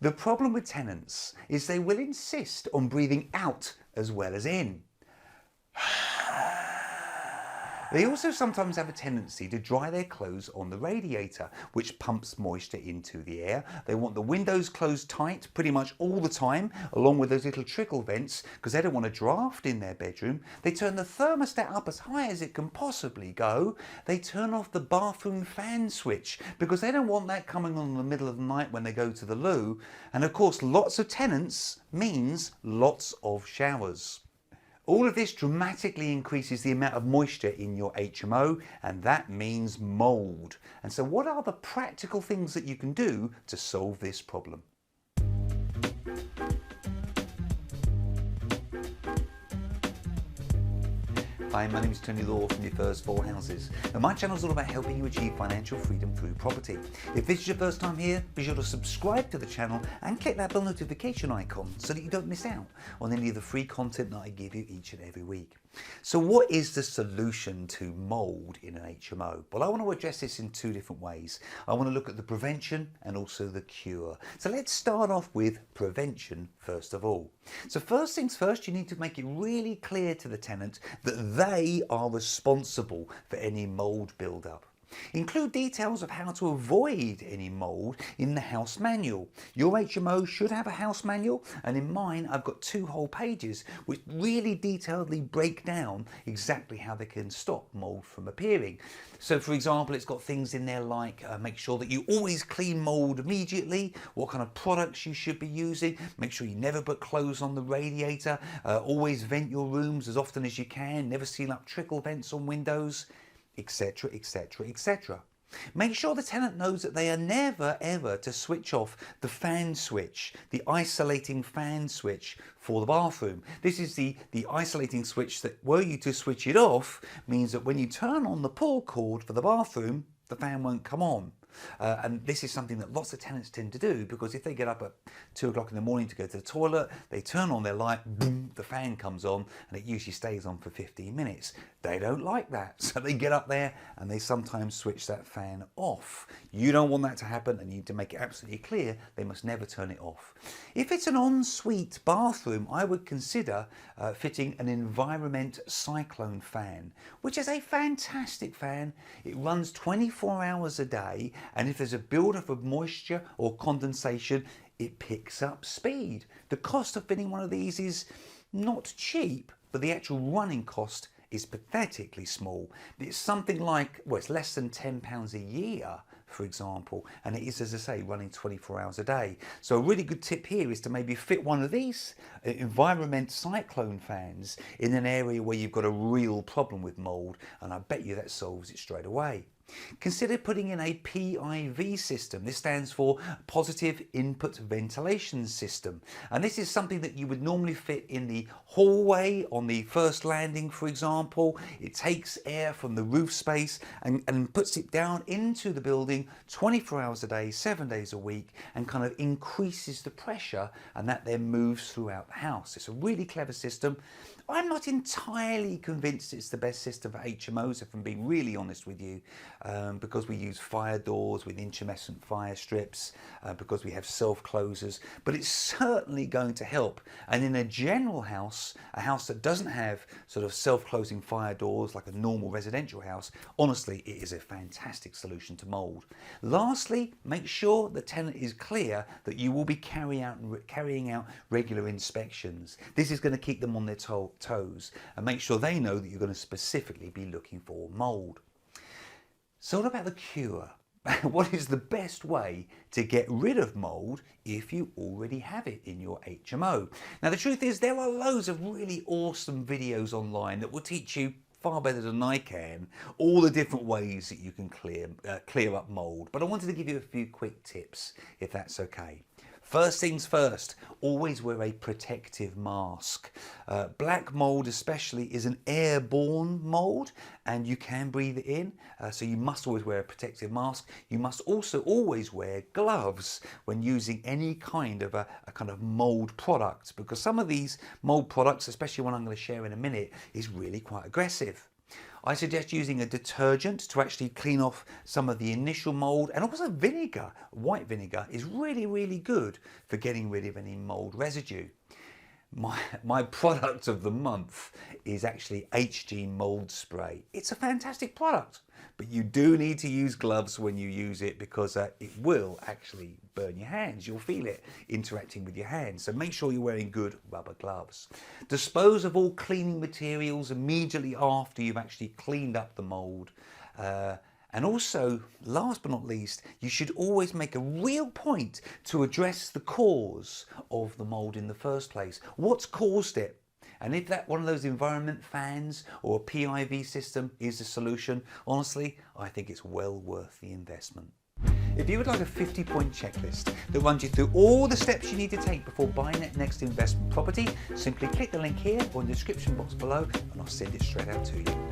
The problem with tenants is they will insist on breathing out as well as in. They also sometimes have a tendency to dry their clothes on the radiator, which pumps moisture into the air. They want the windows closed tight pretty much all the time, along with those little trickle vents, because they don't want a draft in their bedroom. They turn the thermostat up as high as it can possibly go. They turn off the bathroom fan switch, because they don't want that coming on in the middle of the night when they go to the loo. And of course, lots of tenants means lots of showers. All of this dramatically increases the amount of moisture in your HMO, and that means mould. And so what are the practical things that you can do to solve this problem? Hi, my name is Tony Law from Your First Four Houses, and my channel is all about helping you achieve financial freedom through property. If this is your first time here, be sure to subscribe to the channel and click that bell notification icon so that you don't miss out on any of the free content that I give you each and every week. So what is the solution to mould in an HMO? Well, I want to address this in two different ways. I want to look at the prevention and also the cure. So let's start off with prevention first of all. So first things first, you need to make it really clear to the tenant that they are responsible for any mould build-up. Include details of how to avoid any mould in the house manual. Your HMO should have a house manual, and in mine I've got 2 whole pages which really detailedly break down exactly how they can stop mould from appearing. So for example, it's got things in there like make sure that you always clean mould immediately, what kind of products you should be using, make sure you never put clothes on the radiator, always vent your rooms as often as you can, never seal up trickle vents on windows, etc, etc, etc. Make sure the tenant knows that they are never ever to switch off the fan switch, the isolating fan switch for the bathroom. This is the isolating switch that, were you to switch it off, means that when you turn on the pull cord for the bathroom, the fan won't come on. And this is something that lots of tenants tend to do, because if they get up at 2 o'clock in the morning to go to the toilet, they turn on their light, boom, the fan comes on, and it usually stays on for 15 minutes. They don't like that, so they get up there and they sometimes switch that fan off. You don't want that to happen, and you need to make it absolutely clear they must never turn it off. If it's an ensuite bathroom, I would consider fitting an Environment Cyclone fan, which is a fantastic fan. It runs 24 hours a day, and if there's a buildup of moisture or condensation, it picks up speed. The cost of fitting one of these is not cheap, but the actual running cost is pathetically small. It's something like, well, it's less than £10 a year, for example, and it is, as I say, running 24 hours a day. So a really good tip here is to maybe fit one of these Environment Cyclone fans in an area where you've got a real problem with mould, and I bet you that solves it straight away. Consider putting in a PIV system. This stands for Positive Input Ventilation System. And this is something that you would normally fit in the hallway on the first landing, for example. It takes air from the roof space and puts it down into the building 24 hours a day, 7 days a week, and kind of increases the pressure, and that then moves throughout the house. It's a really clever system. I'm not entirely convinced it's the best system for HMOs, if I'm being really honest with you, because we use fire doors with intumescent fire strips, because we have self-closers, but it's certainly going to help. And in a general house, a house that doesn't have sort of self-closing fire doors like a normal residential house, honestly, it is a fantastic solution to mould. Lastly, make sure the tenant is clear that you will be carrying out regular inspections. This is going to keep them on their toes, and make sure they know that you're going to specifically be looking for mould. So what about the cure? What is the best way to get rid of mould if you already have it in your HMO? Now the truth is, there are loads of really awesome videos online that will teach you far better than I can all the different ways that you can clear up mould, but I wanted to give you a few quick tips, if that's okay. First things first, always wear a protective mask. Black mould especially is an airborne mould, and you can breathe it in, so you must always wear a protective mask. You must also always wear gloves when using any kind of a kind of mould product, because some of these mould products, especially one I'm going to share in a minute, is really quite aggressive. I suggest using a detergent to actually clean off some of the initial mould, and also vinegar. White vinegar is really, really good for getting rid of any mould residue. My product of the month is actually HG mould spray. It's a fantastic product, but you do need to use gloves when you use it, because it will actually burn your hands. You'll feel it interacting with your hands. So make sure you're wearing good rubber gloves. Dispose of all cleaning materials immediately after you've actually cleaned up the mould. And also, last but not least, you should always make a real point to address the cause of the mould in the first place. What's caused it? And if that one of those environment fans or a PIV system is the solution, honestly, I think it's well worth the investment. If you would like a 50-point checklist that runs you through all the steps you need to take before buying that next investment property, simply click the link here or in the description box below and I'll send it straight out to you.